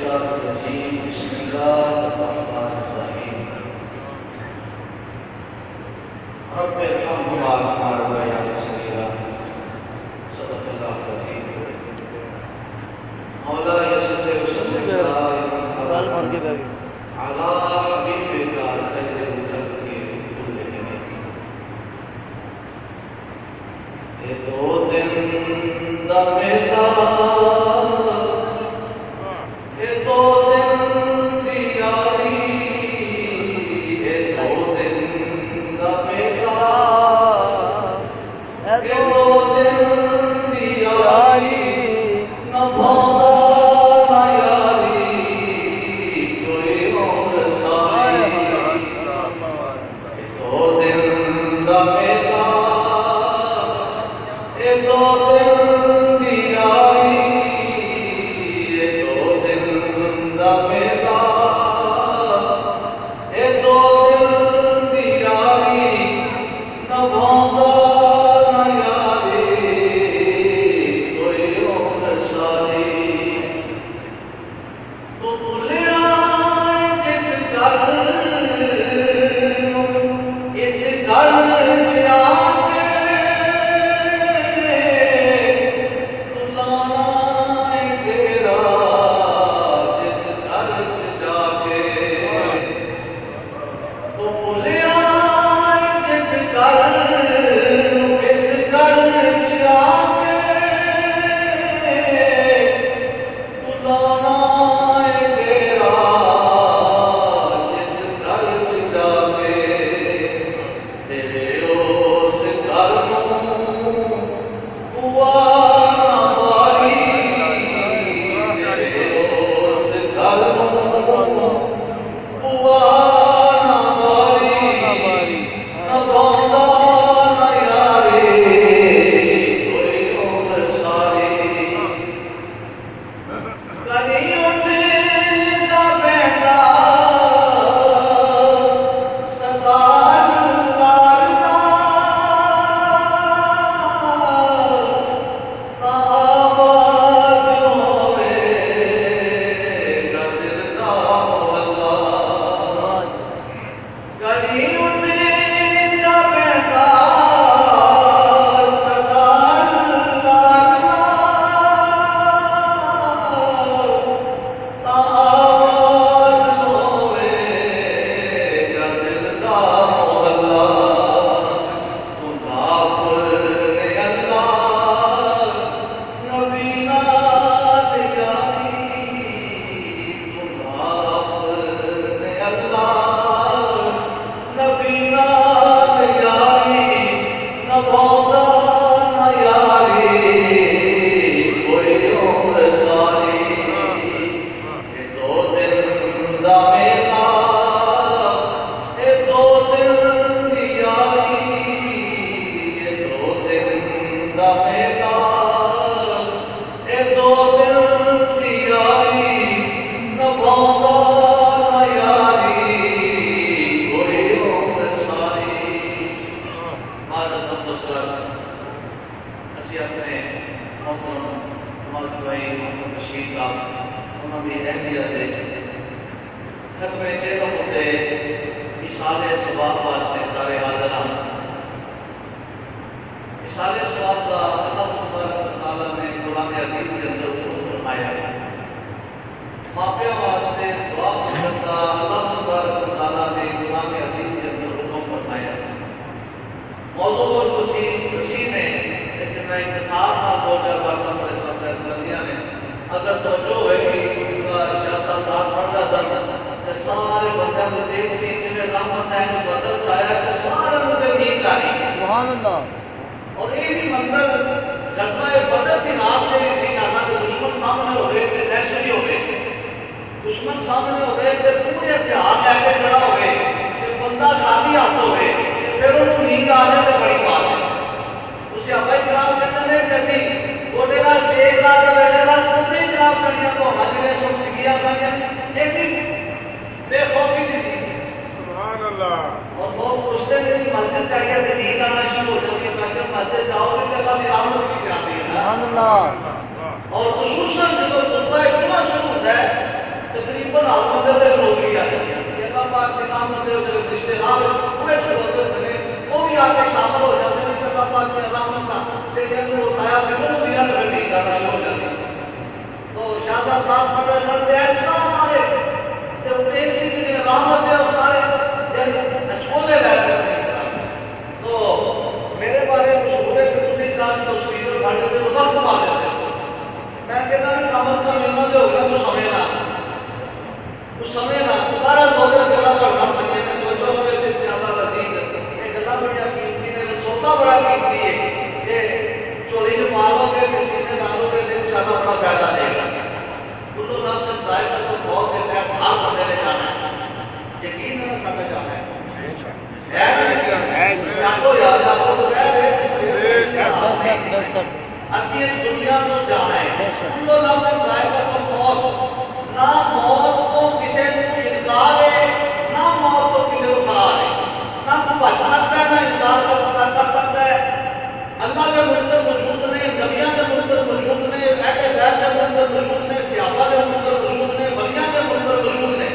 الشیطان الرجیم بسم اللہ الرحمن الرحیم رب ارحمہما کما ربیانی صغیرا صدق اللہ العظیم مولا یسر وسلم علی حبیبک خیر الخلق کلہم اے دو دن دا میلا اور لوگ پوچھتے ہیں کہ مسجد چاہیے تو نیند آنا شروع ہو جاتی ہے، میں کہ مسجد جاؤ گے تو اللہ کی رحمت بھی آتی ہے نا۔ اور خصوصاً جب خطبہ جمعہ شروع ہوتا ہے ساتھ نام پڑھ رہے سن دے سارے جب ایک سی کی رحمت ہے اور سارے یعنی اچھولے لے رہے سن تو میرے بارے مشہور ہے کہ تسی جناب جو سویدر بھانڈے تھے تو وقت پا دیتے میں کہنا بھی کم از کم ملنا جو ہوگا تو سمجھنا دوبارہ دو دن گلا تو ہم بنیے کہ توجہ ہوئے تو انشاءاللہ عزیز یہ گلا بڑی قیمتی نے سوتا بڑا قیمتی ہے یہ چوری سے مارو گے کہ سینے ڈالو گے تو انشاءاللہ بڑا فائدہ دے گا کلو نفس ذائقہ تو بہت دیتا ہے ہر بندے نے جانا ہے یقین ہے سارا جانا ہے جاتو یاد جاتو تو کہہ رہے اسی اس دنیا کو جانا ہے کلو نفس ذائقہ تو بہت نہ موت کو کسی کو انکار ہے نہ موت کو کسی کو فرار ہے نہ تو بچ سکتا ہے نہ انکار کر سکتا ہے اللہ کے منکر موجود نے نبیوں کے منکر موجود نے اہل بیت کے منکر موجود نے صحابہ کے منکر موجود نے ولیاں کے منکر موجود نے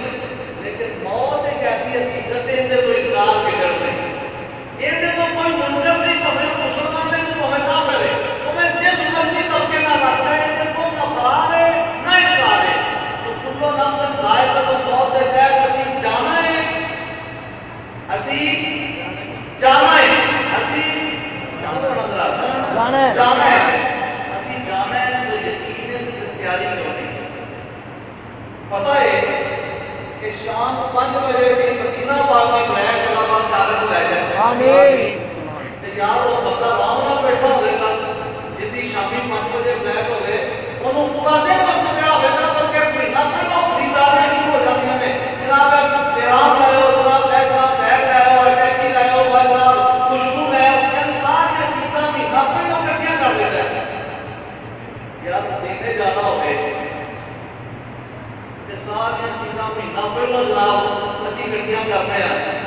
لیکن موت ایک ایسی حقیقت ہے کہ تو انکار کسی نے یہ تو کوئی منکر نہیں پہلے مسلمان نے تو پہلے کافر ہے تمہیں جس مرضی طبقے نہ رکھ رہے ہیں تو نہ فرار ہے نہ انکار ہے کلو نفس ذائقہ تو موت دیتا ہے کہ اسی جانا ہے اسی جانا ہے اسی جانا ہے اسی جانا ہے تو یقین ہے تو تیاری کرنی پتہ ہے کہ شام 5 بجے کی مدینہ پاک کی فلائٹ اللہ پاک سارے کو لے جائے آمین تو یار وہ بندہ آرام نال بیٹھا ہوئے گا جدی شامی 5 بجے فلائٹ ہوئے انہوں پورا دن وقت پہ ہوئے گا بلکہ مہینہ پہلوں خریداریاں شروع ہو جاتی ہیں جناب پیغام لائے ہو جناب بیگ لائے ہو ٹیکسی لائے ہو جناب خوشبو لائے ہو ان ساری چیزاں مہینہ پہلوں کٹھیاں کر لیتا ہے یار دینے جانا ہوئے یہ ساری چیزاں مہینہ پہلوں جناب اسی کٹھیاں کرنے ہیں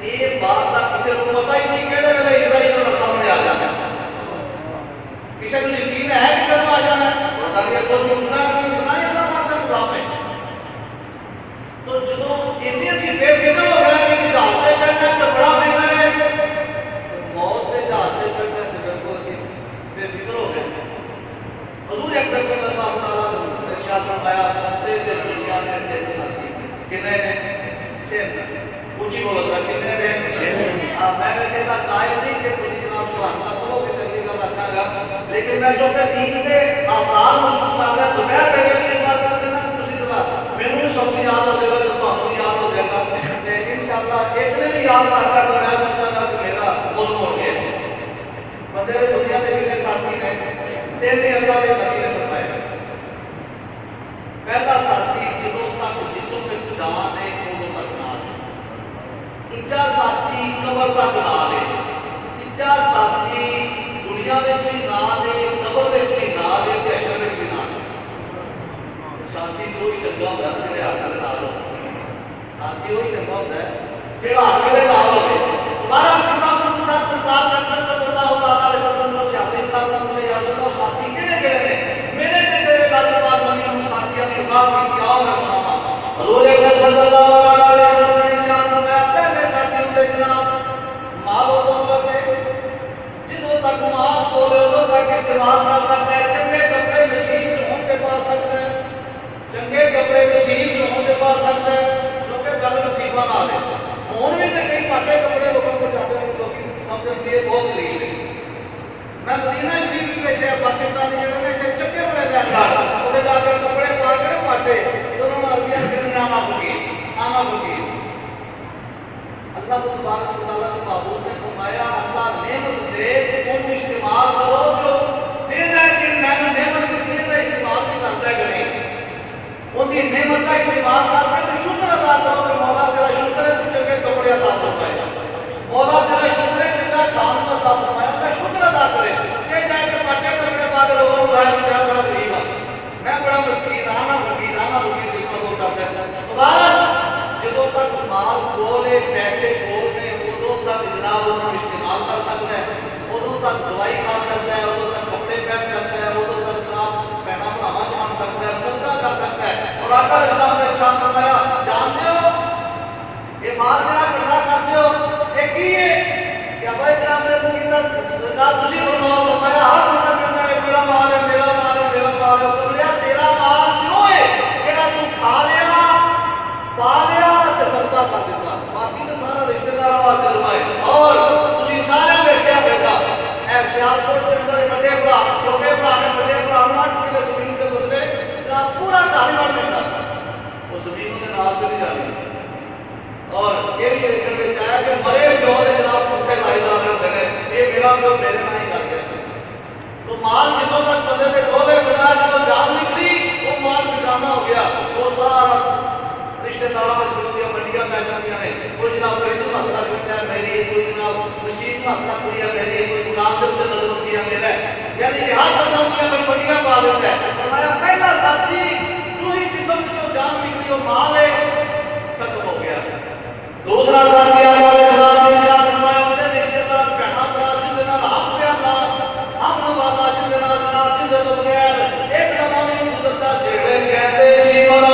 یہ بات کا کسی کو پتہ ہی نہیں کہڑے ویلے اسرائیل کا سامنے آ جانا کسی کو یقین ہے کہ کدو آ جانا ہے تو سوچنا ہے کہ نہ یہ اللہ کا نظام ہے تو جدو اتنی سی بے فکر ہو گیا کہ جہاز پہ چڑھنا ہے تو بڑا فکر ہے موت پہ جہاز پہ چڑھنا ہے تو بالکل اسی بے فکر ہو گئے حضور اکبر صلی اللہ تعالیٰ علیہ وسلم نے ارشاد فرمایا دے دے دنیا میں دل ساتھی کتنے نے اونچی بولو ذرا کتنے نے میں ویسے تھا قائل نہیں کہ تجھے جناب سبحان اللہ تو کہ تکلیف کا رکھا گا لیکن میں جو کہ نیند کے آثار محسوس کر رہا دوپہر بیٹھے بھی اس بات کو کہنا کہ تسی ذرا مینوں بھی شبد یاد ہو جائے گا تو تانوں یاد ہو جائے گا تے انشاءاللہ ایک نے بھی یاد کر گا تو میں سمجھا گا کہ میرا بول موڑ گیا بندے دے دنیا دے کتنے ساتھی نے تین نے اللہ دے نبی نے فرمایا پہلا ساتھی جدوں تک جسم وچ جان ہے اودوں تک نال دوجا ساتھی قبر تک نال ہے تیجا ساتھی دنیا وچ بھی نال ہے قبر وچ بھی نال ہے تے حشر وچ بھی نال ہے ساتھی تو ہی چنگا ہوندا ہے جڑے ہر ویلے نال ہو ساتھی وہی چنگا ہوندا ہے جڑا ہر ویلے نال ہوے دوبارہ قسم کے ساتھ سرکار کا صلی اللہ علیہ وسلم نے شاہد کا مجھے یاد ہے ساتھی کہڑے کہڑے نے میرے تے تیرے لاجواب نبی نے ساتھیاں کی خاص کی کیا میں سناواں حضور اکبر صلی اللہ علیہ وسلم نے ارشاد فرمایا پہلے ساتھی ہوتے جناب مال و دولت ہے جدوں تک مال دولت ادوں تک استعمال کر سکتا ہے چنگے کپڑے نصیب جو ہون تے پا سکتا ہے چنگے کپڑے نصیب جو ہون تے پا سکتا ہے جو کہ گل نصیباں نال ہے ہون بھی تے کئی پاٹے کپڑے لوگوں کو جاتے ہیں لوگ سمجھن کہ یہ بہت لیل ہے میں مدینہ شریف وچ پاکستانی جڑے نے تے چنگے بڑے لے گھر اوتے جا کے کپڑے پا کے پاٹے دونوں عربیاں کے نام آنا ہوگی اللہ تبارک و تعالیٰ کے محبوب نے فرمایا اللہ نعمت دے تو ان استعمال کرو جو دے دے کہ میں نے نعمت دی ہے استعمال نہیں کرتا ہے کہ نہیں ان کی نعمت کا استعمال کر کے تو شکر ادا کرو کہ مولا تیرا شکر ہے تو چنگے کپڑے عطا فرمائے مولا تیرا شکر ہے چنگا کام عطا فرمایا ان کا شکر ادا کرے کہ جائے کہ پاٹے کپڑے پا کے لوگوں کو آیا کہ بڑا غریب ہوں میں بڑا مسکین آنا فقیر ذکر کو کرتا ہے دوبارہ جدوں تک مال کولے پیسے کولنے ادوں تک جناب انہوں استعمال کر سکتا ہے ادوں تک دوائی کھا سکتا ہے ادوں تک کپڑے پہن سکتا ہے ادوں تک جناب بہنا بھراواں چ بن سکتا ہے صدقہ کر سکتا ہے اور آقا اسلام نے ارشاد فرمایا جانتے ہو یہ مال جڑا اکٹھا کرتے ہو یہ کی ہے کہ ابا کرام نے سرکار خوشی فرمایا ہر بندہ کہتا ہے میرا مال ہے میرا مال ہے میرا مال ہے تو بولیا تیرا مال جو وہ زمین کے نال تو نہیں جانی اور یہ بھی دیکھنے میں آیا کہ مرے پیو کے جناب پوچھے لائی جا رہے ہوتے ہیں یہ میرا پیو میرے نال ہی کر گیا سی تو مال جدوں تک بندے کے کھولے بنا جدوں جان نکلی وہ مال بچانا ہو گیا وہ سارا رشتے داروں میں جو منڈیاں پہ جاتی ہیں کوئی جناب فریج میں ہاتھ رکھ لیتا ہے میری ہے کوئی جناب مشین میں ہاتھ رکھ لیا میری ہے کوئی گلاب کے اندر نظر ہوتی ہے میرا ہے یعنی لحاظ بندہ ہوتی ہے کوئی منڈیاں پا لیتا ہے فرمایا پہلا ساتھی جو ہی جسم جو جان نکلی وہ مال ہے ختم ہو گیا دوسرا ساتھی آنے والے سلام کے ارشاد فرمایا ہوتے رشتے دار بہنا برا جن کے نال ہم پیالا ہم والا جن کے نال جناب جن کے بغیر ایک زمانے میں گزرتا جڑے کہتے سی مرا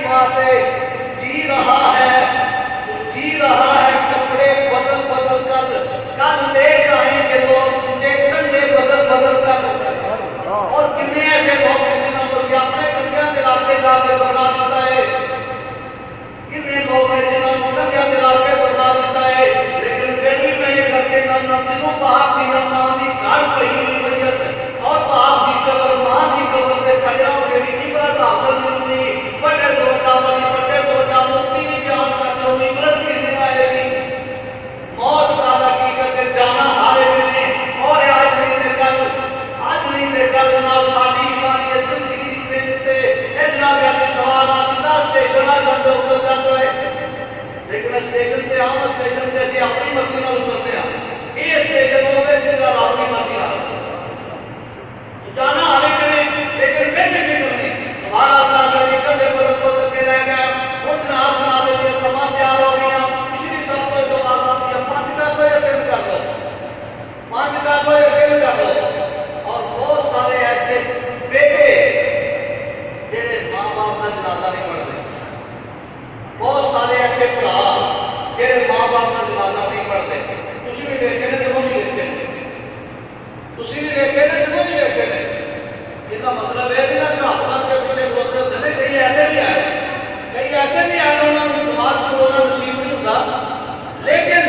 بات ہے جی رہا ہے کپڑے بدل بدل کر کل لے جائیں گے لوگ تجھے کندھے بدل بدل کر اور کتنے ایسے لوگ ہیں جنہوں کو اپنے کندھیاں دے علاقے جا کے دورنا دیتا ہے کتنے لوگ ہیں جنہوں کو کندھیاں دے علاقے دورنا دیتا ہے لیکن پھر بھی میں یہ کر کے نہ تینوں باپ کی ماں کی گھر پئی میت اور باپ کی قبر ماں کی قبر سے کھڑے ہو کے بھی عبرت حاصل نہیں ہوتی بڑے دوڑا مفتی بھی بیان کرتے ہو عبرت کی نہیں آئے گی موت کا حقیقت ہے جانا ہارے ملنے اور آج نہیں دے کل جناب ساڑی والی زندگی کی ٹرین تے اے جناب اپنے سوال آتا اسٹیشن آ جاتے اتر جاتا ہے لیکن اسٹیشن تے ہم اسٹیشن تے اسی اپنی مرضی نال اترتے ہیں یہ اسٹیشن ہوگا جنہاں اپنی مرضی نال جانا ہارے کریں لیکن پھر بھی فکر نہیں ہمارا اللہ کا کندھے بدل بدل کے لے گیا اور جناب بنا دے دیا سما تیار ہو گیا پچھلی سب کو جو آزادی ہے 5 کر دو یا 3 کر دو 5 کر دو یا 3 کر دو اور بہت سارے ایسے بیٹے جڑے ماں باپ کا جنازہ نہیں پڑھتے بہت سارے ایسے بھرا جڑے ماں باپ کا جنازہ نہیں پڑھتے تسی بھی دیکھے نے جب بھی دیکھے نے تسی بھی دیکھے نے جب بھی دیکھے نے یہ کا مطلب ہے کہ ہاتھ بن کے پیچھے بولتے ہوتے ہیں کئی ایسے بھی آئے انہوں نے نماز بولنا نصیب نہیں ہوتا لیکن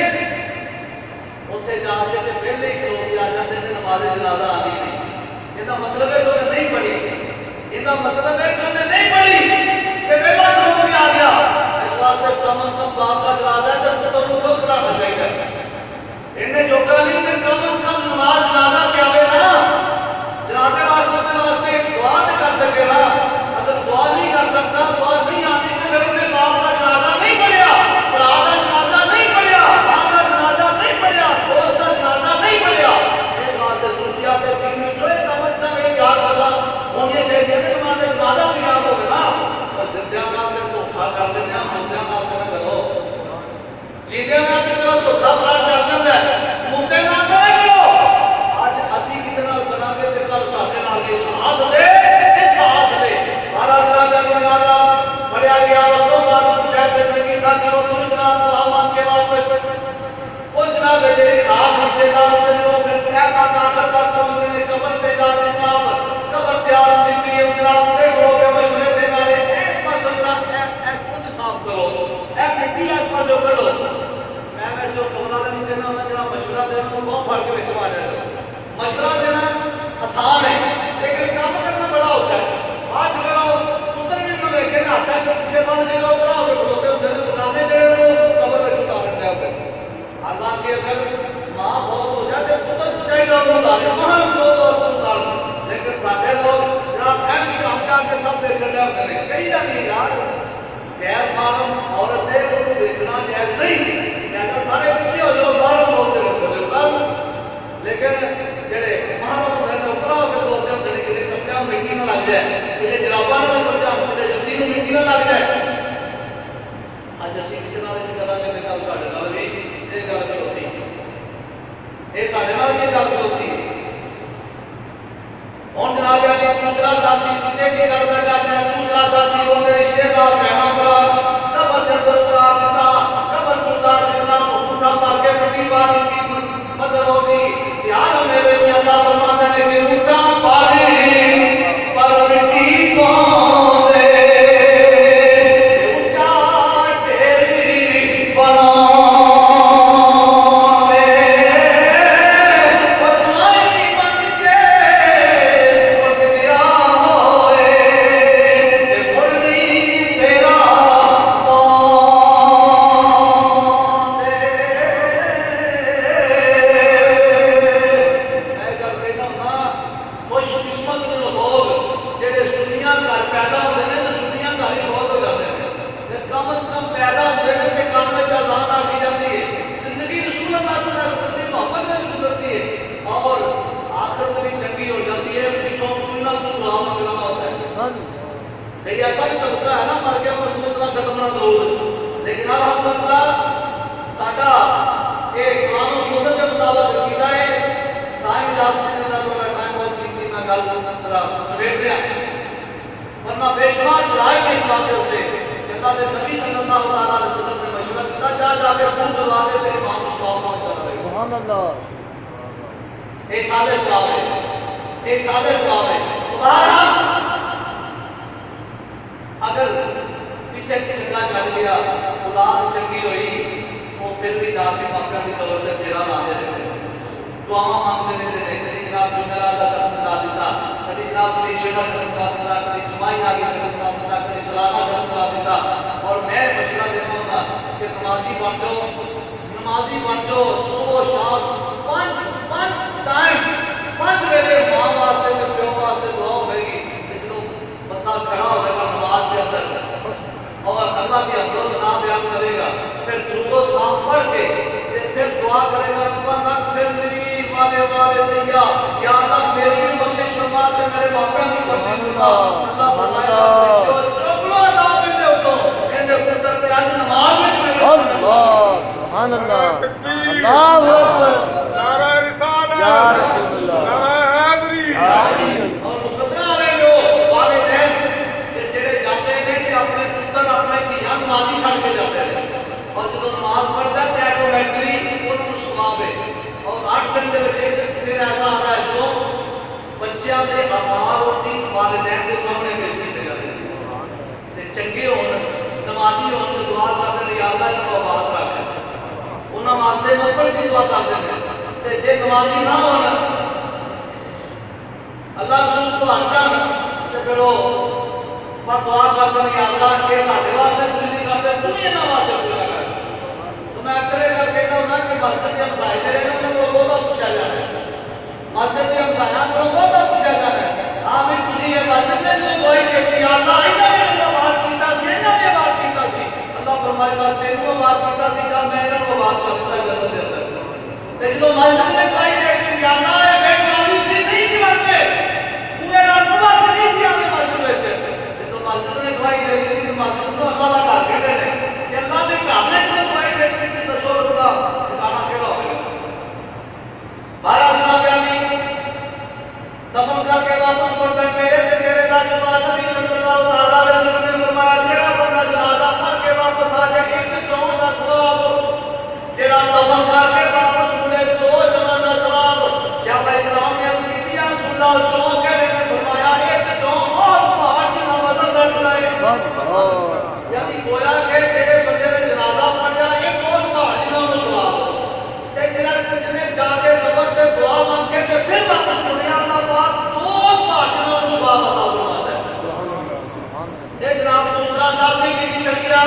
اتنے جا کے پہلے ہی کلو کے آ جاتے ہیں نماز جنازہ آتی نہیں یہ مطلب ہے کہ انہیں نہیں پڑھی یہ مطلب ہے کہ انہیں نہیں پڑھی کہ پہلا کلو کے آ گیا اس واسطے کم از کم باپ کا جنازہ ہے جب پتر کو خود پڑھانا چاہیے انہیں جوکا نہیں کہ کم از کم نماز جنازہ کے آگے نا جنازے واسطے دعا نہیں کر سکے نا اگر دعا نہیں کر سکتا دعا نہیں آتی تو پھر انہیں باپ کا جنازہ نہیں پڑھیا بھرا کا جنازہ نہیں پڑھیا ماں کا جنازہ نہیں پڑھیا دوست کا جنازہ نہیں پڑھیا اس واسطے دنیا کے دین میں جو کم از کم یہ یاد ہوگا ہونی چاہیے کہ نماز جنازہ بھی یاد ہوگا نا بس زندہ کا پھر دھوکھا کر لینا مردہ کا پھر کرو جیدے کا پھر دھوکھا پڑا چل جاتا ہے مردے کا پھر کرو آج اسی کسی نال بنا کے تے کل ساڈے نال کی سہاد دے اس سہاد سے بارہ اللہ کا جنازہ پڑھیا گیا اس کو بعد کچھ ایسے سنگی ساتھیوں تو جناب دعا مانگ کے واپس وہ جناب جڑے خاص رشتے دار ہوتے ہیں وہ پھر کیا کا طاقت تک پہنچتے ہیں قبر تے جا کے جناب قبر تیار ہوتی ہے جناب تے ہو کے مشورے دے والے اس پاس جناب اے چوج صاف کرو اے مٹی اس پاس کرو میں ویسے قبر والے نہیں کہنا ہوتا جناب مشورہ دینا وہ بہت پڑھ کے وچ آ جاتا مشورہ دینا آسان ہے لیکن کام کرنا بڑا ہوتا ہے آج کرو پتر بھی میں ویکھے نا ہاتھ سے پیچھے بن کے لوگ بڑا ہو کے کھڑوتے ہوتے ہیں بگانے جڑے قبر وچ اتارن دے ہوتے حالانکہ اگر ماں بہت ہو جائے تو پتر کو چاہیے لوگ اتارے مہم لوگ اور اتار لیکن سارے لوگ جناب اہم چاپ چاپ کے سب دیکھنے لے ہوتے ہیں کئی جاتی یار غیر محرم عورت ہے وہ دیکھنا جائز نہیں لہذا سارے پیچھے ہو جاؤ محرم لوگ لیکن جڑے محرم ہوتے ہیں اوپر ہو کے بولتے ہوتے ہیں کہ کپڑے مٹی نہ لگ جائے کہ جراباں نہ پڑ جائے کہ جُتی نوں مٹی نہ لگ جائے اج اسی کسی نال اس طرح کے کل ساڈے نال بھی یہ گل ہوتی یہ ساڈے نال بھی گل ہوتی ہن جناب علی دوسرا ساتھی دوسرے کی گل پہ کرتا ہے دوسرا ساتھی ہوندے رشتے دار بہنا بڑا قبر دے اندر اتار دیتا قبر چ اتار کے جناب اٹھا مار کے مٹی پا دی مطلب ہوگی یار میرے میاں صاحب فرماتے ہیں کہ مٹا پاری پر مٹی کون دے اونچا ڈھیری بنا دے بدنائی منگ کے اٹھ گیا ہوئے مڑنی تیرا پان دے خوش قسمت لوگ جڑے سنیاں گھر پیدا ہوتے ہیں تو سنیاں گھر ہی بہت ہو جاتے ہیں کم از کم پیدا ہوتے ہیں تو کام میں اذان آ کی جاتی ہے زندگی رسول اللہ صلی اللہ علیہ وسلم کی محبت میں گزرتی ہے اور آخرت بھی چنگی ہو جاتی ہے پیچھوں کوئی نہ کوئی دعا مانگنا ہوتا ہے لیکن ایسا بھی طبقہ ہے نا مر گیا مردود کا ختم نہ درود لیکن الحمدللہ ساڈا ایک قرآن و سنت کے مطابق عقیدہ ہے ٹائم اجازت نہیں دیتا تو ٹائم بہت قیمتی میں گل ذرا سمیٹ رہا ورنہ بے شمار دلائل اس بات کے ہوتے اللہ کے نبی صلی اللہ علیہ وسلم نے مشورہ دیتا جا جا کے خون دلوا دے تیرے امام کو ثواب پہنچ جانا رہے گا. سبحان اللہ. ایک سادے ثواب ہے, ایک سادے ثواب ہے. تو بہرحال اگر پیچھے چنگا چھڑ گیا, اولاد چنگی ہوئی, وہ پھر بھی جا کے مکہ کی قبر سے پھیرا لاتے رہتے ہیں, دعاواں مانگتے رہتے ہیں. کبھی جناب جمعرات کا خاتمہ کرا دیتا, کبھی جناب شریشے کا خاتمہ کرا دیتا, کبھی چھمائی آگے خاتمہ کرا دیتا, کبھی سالانہ خاتمہ کرا دیتا. اور میں مشورہ دیتا ہوں کہ نمازی بن جاؤ, نمازی بن جاؤ, صبح شام پانچ ٹائم, 5 ویلے ماں واسطے تے پیو واسطے دعا ہوے گی. جدوں بندہ کھڑا ہوے گا نماز کے اندر اور اللہ کی حمد و ثنا بیان کرے گا, پھر درود و سلام پڑھ کے پھر دعا کرے گا, ربنا اغفر لی والوالدی, یا اللہ میری بھی بخشش فرما تے میرے باپاں کی بخشش فرما. اللہ فرمائے گا جو چوکلو عذاب میں ہوتو کہندے پتر تے اج نماز وچ میرے اللہ سبحان اللہ. اللہ اکبر. نعرہ رسالت, یا رسول اللہ. نعرہ حیدری. اور مقدرہ والے جو والدین کہ جڑے جاتے ہیں کہ اپنے پتر اپنے دھیاں نمازی چھڑ کے جاتے ہیں, اور جب نماز پڑھتا ہے تو آٹومیٹکلی انہوں نے ثواب ہے. اور 8 دن کے بچے پھر ایسا آتا ہے جو بچیاں دے آبار ہوتی والدین کے سامنے پیش کیتے جاتے ہیں. چنگے ہون, نمازی ہون تو دعا کرتے ہیں یا اللہ ان کو آباد رکھ, انہاں واسطے مغفرت کی دعا کرتے ہیں. تے جے نمازی نہ ہون, اللہ رسول تو ہٹ جان, تے پھر وہ بس دعا کرتے ہیں یا اللہ کہ ساڈے واسطے کچھ نہیں کرتے, تو بھی انہاں واسطے پورا کر. تو میں اکثر یہ کر کہتا ہوں کہ مسجد کے ہمسائے جڑے ہیں انہاں کو بہت پوچھا جانا ہے, مسجد کے ہمسایاں کو بہت پوچھا جانا ہے. ہاں بھی تسی یہ مسجد نے جو دعائی دیتی یا اللہ انہاں نے جو بات کیتا سی, انہاں نے بات کیتا سی, اللہ فرمائے گا تینوں بات کیتا سی جب میں انہاں کو بات کر دیتا جنت کے اندر. تے جو مسجد نے دعائی دیتی یا اللہ یہ بیٹھ والی سی نہیں سی بنتے, پورے رات کو واسطے نہیں سی آتے مسجد وچ. تو مسجد نے دعائی دیتی تھی مسجد کو اللہ دا گھر کہتے ہیں کہ اللہ دے گھر نے جو دعائی دیتی تھی دسو رکھدا ٹھکانہ کیڑا ہوگا. بارہ جناب علی دفن کر کے واپس پڑھتا ہے, میرے تے میرے راجپال نبی صلی اللہ علیہ وسلم نے فرمایا جڑا بندہ جنازہ پڑھ کے واپس آ جائے ایک چون دا ثواب, جڑا دفن کر کے واپس مڑے 2 جمع دا ثواب. صحابہ کرام نے عرض کی یا رسول اللہ چون کہڑے نے فرمایا ایک چون اور پہاڑ جنہ وزن رکھ لائے. یعنی گویا کہ جڑے بندے نے جنازہ پڑھیا ایک اور پہاڑ جنہ نو ثواب, تے جڑا جنے جا کے قبر تے دعا مانگ کے تے پھر واپس مڑیا اللہ پاک 2 پہاڑ جنہ نو ثواب عطا فرماتا ہے. تے جناب دوسرا ساتھی بھی چڑھ گیا,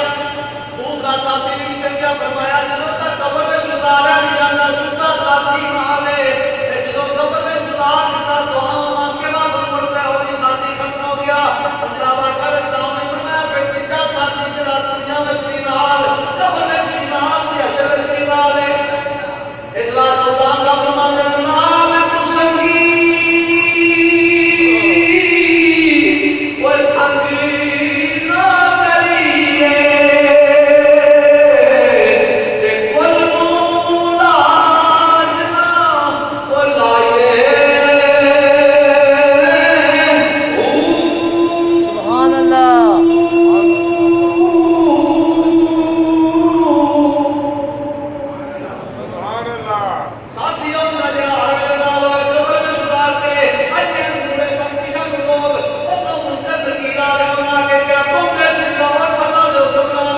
دوسرا ساتھی بھی چڑھ گیا, فرمایا جدوں تک قبر وچ اتاریا نہیں جاندا جتا ساتھی نال ہے, تے جدوں قبر وچ اتار دیتا دعا مانگ کے واپس مڑ پیا وہی ساتھی ختم ہو گیا. جناب آقا اسلام نے فرمایا پھر تیجا ساتھی جڑا دنیا وچ بھی نال, قبر وچ بھی نال, تے حشر وچ بھی نال ہے. اس واسطے سلطان صاحب فرماتے ہیں نام تو سنگی وہ سنگی نہ کریے تے کل مولا جنا وہ لائے. سبحان اللہ. سبحان اللہ. ساتھیوں کا جڑا ہر ویلے نال ہوئے قبر وچ اتار کے اجے بوڑھے سب کشن لوگ او تو منکر نکیر آ رہے ہونا کہ کیا تم نے جلا اور پھلا دو تمنال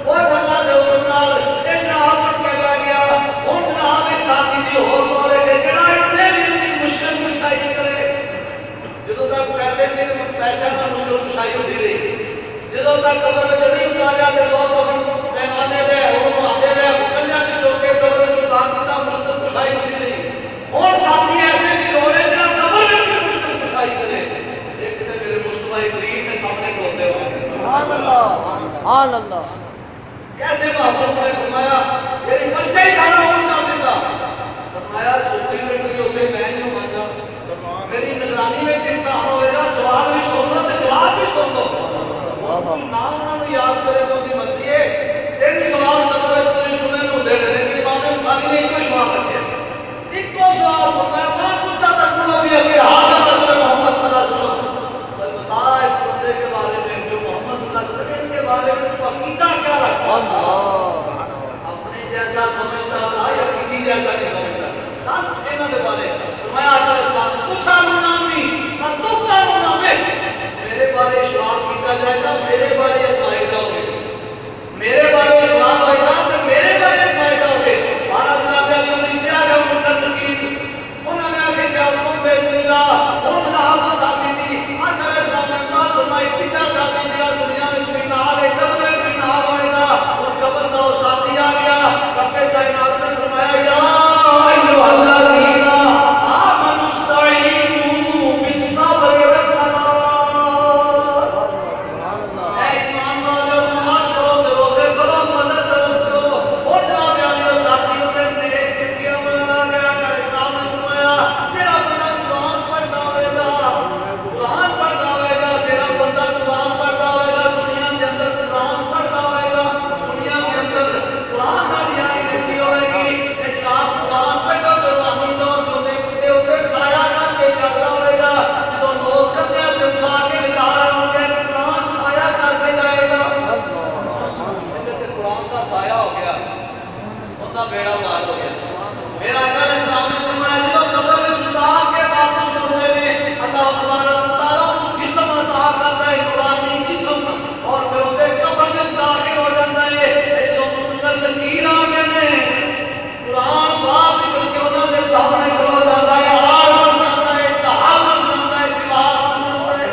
اور پھلا دو تمنال اے جناب اٹھ کے بیٹھ گیا. ہن جناب ایک ساتھی دی ہور لوڑ ہے کہ جڑا اتنے بھی ان کی مشکل کشائی کرے. جدوں تک پیسے سے پیسے نال مشکل کشائی ہوتی رہی, جدوں تک قبر وچ نہیں اتاریا تے لوگ پیمانے دے ہن آندے رہے کنجا دی چوکے قبر وچ اتار دیتا مشکل کشائی ہوتی رہی. ہن ساتھی ایسے دی لوڑ ہے جڑا قبر وچ بھی مشکل کشائی کرے. ایک تے میرے مصطفی کریم نے سامنے کھلوتے ہوئے سبحان اللہ. سبحان اللہ. کیسے محبوب نے فرمایا میری خرچہ ہی سارا اور کر دیتا. فرمایا صوفی میں کوئی ہوتے میں نہیں مانگا, میری نگرانی میں امتحان ہوئے گا, سوال بھی سن لو تے جواب بھی سن لو. نام انہوں نے یاد کرے تو دی مرضی ہے. 3 سوال قبر وچ تسی سنن نوں دے لیکن امام بخاری نے ایک سوال رکھیا, ایک سوال فرمایا ما کتا تقول فی کہ ہذا رجل محمد صلی اللہ علیہ وسلم. بتا اس بندے کے بارے میں جو محمد صلی اللہ علیہ وسلم کے بارے عقیدہ کیا رکھتا تھا؟ اللہ اپنے جیسا سمجھتا تھا یا کسی جیسا نہیں سمجھتا تھا؟ 10 انہوں نے بارے فرمایا آقا اسلام نے تسالون عنی فتفتنون بہ، میرے بارے سوال کیا جائے گا، میرے بارے ازمائے جاؤ گے، میرے بارے سوال ہوئے گا تو میرے بارے ازمائے جاؤ گے۔ بارہ جناب علی الاشتیاق کا منتقین انہوں نے آگے کیا حکم بسم اللہ ان صحابہ ساتھی تھی آقا اسلام نے کہا فرمائی تیجا ساتھی جڑا دنیا میں بھی نہ آئے قبر میں بھی نہ ہوئے گا، اور قبر کا وہ ساتھی آ گیا، رب کائنات نے فرمایا یا ایھا الذین آمنوا استعینوا بالصبر والصلاۃ، اے ایمان والو نماز پڑھو تے روزے کرو، مدد کرو، اور جناب علی ساتھیوں نے نیک کیا بنا گیا کہ اسلام نے فرمایا جڑا بندہ قرآن پڑھتا ہوئے گا، قرآن پڑھتا ہوئے گا، جڑا بندہ قرآن پڑھتا ہوئے گا، دنیا کے اندر قرآن پڑھتا ہوئے گا، دنیا کے اندر قرآن والی آئی لکھی ہوئے گی کہ جناب قرآن پڑھو تو روحانی طور پر دیکھتے ہوئے سایہ کر کے چلتا ہوئے گا، جدو لوگ کندھے تے اٹھا کے لگا رہے ہوں گے قرآن سایہ کر کے جائے گا، تے قرآن کا سایہ ہو گیا، ان کا بیڑا پار ہو گیا۔ میرا آقا اسلام نے فرمایا جدو قبر میں اتار کے واپس مڑتے ہیں اللہ تبارک و تعالیٰ کو جسم عطا کرتا ہے، نورانی جسم، اور پھر اندر قبر میں داخل ہو جاتا ہے، جدو منکر نکیر آ گئے نے قرآن باہر نکل کے انہوں نے سامنے کھلو جاتا ہے، ہار بن جاتا ہے، ڈھال بن جاتا ہے، دیوار بن جاتا ہے۔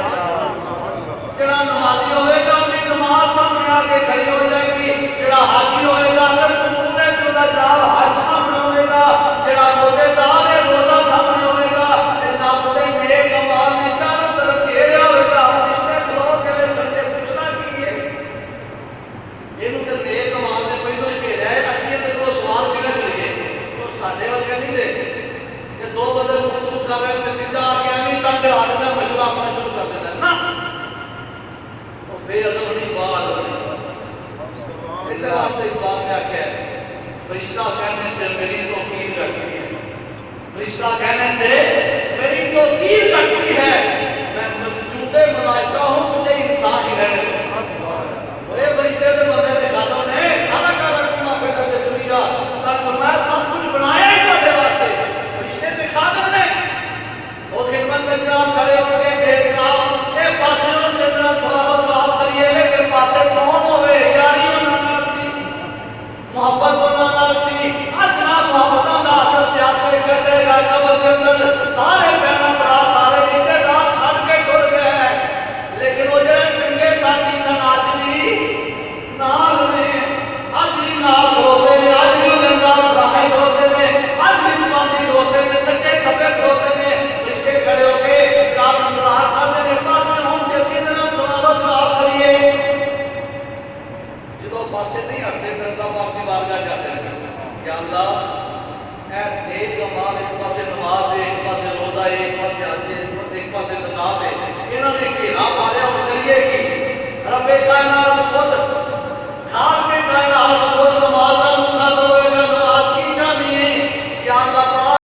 جڑا نمازی ہوئے گا اپنی نماز سامنے آ کے کھڑی ہو جائے گی، جڑا حاجی ہوئے گا اگر قبول ہے تو دا جواب حج سامنے ہوئے گا، جڑا روزے دار ہے روزہ سامنے ہوئے گا، جناب دے نیک اعمال نے چاروں طرف گھیرا ہوئے گا، فرشتے کھلو کے کھڑے پوچھنا کی ہے اینوں تے نیک اعمال نے پہلو ہی گھیرا ہے، اسی تے کو سوال کیوں کریے؟ تو ساڈے ورگے نہیں دے کہ دو بندے گفتگو کر رہے ہیں تے تیجا آ کے نہیں ٹنگ لا دینا مشورہ اپنا شروع کر دینا نا، بے ادب نہیں بات نہیں۔ اس واسطے اقبال نے آخیا ہے فرشتہ کہنے سے میری توقیر گھٹتی ہے، فرشتہ کہنے سے میری توقیر گھٹتی ہے، میں مسجود ملائکہ ہوں مجھے انسان ہی رہنے دو۔ اے فرشتے دے بندے دے خادم نے کھانا کھا رکھنا پھر تے دنیا اللہ نے فرمایا سب کچھ بنایا ہی تھوڑے واسطے، فرشتے دے خادم نے وہ خدمت میں جناب کھڑے ہو کے کہ جناب اے پاسے ان کے طرف سوال و جواب کریے، لیکن پاسے کون ہوئے؟ یاری انہاں نال سی، محبت انہاں نال سی، جناب محبتاں دا اثر جا کے کر جائے گا قبر کے اندر سارے بہن بھرا سارے رشتے دار چھڈ کے ٹر گئے، لیکن وہ جڑے چنگے ساتھی سن اج بھی نال نے، اج بھی نال کھڑوتے نے، اج بھی انہاں نال سامنے کھڑوتے نے، اج بھی پابندی کھڑوتے نے، سچے کھبے کھڑوتے نے، رشتے کھڑے ہو کے جناب انتظار کرتے نے پاسے ہوں کہ اسی طرح سوال و جواب کریے۔ جدو پاسے نہیں ہٹتے پھر اللہ پاک کی بارگاہ جاتے ہیں یا اللہ اے نیک اعمال، ایک پاسے نماز ہے، ایک پاسے روزہ ہے، ایک پاسے حج ہے، ایک پاسے زکات ہے، انہوں نے گھیرا ماریا اور کریے کی رب کائنات خود خالق کائنات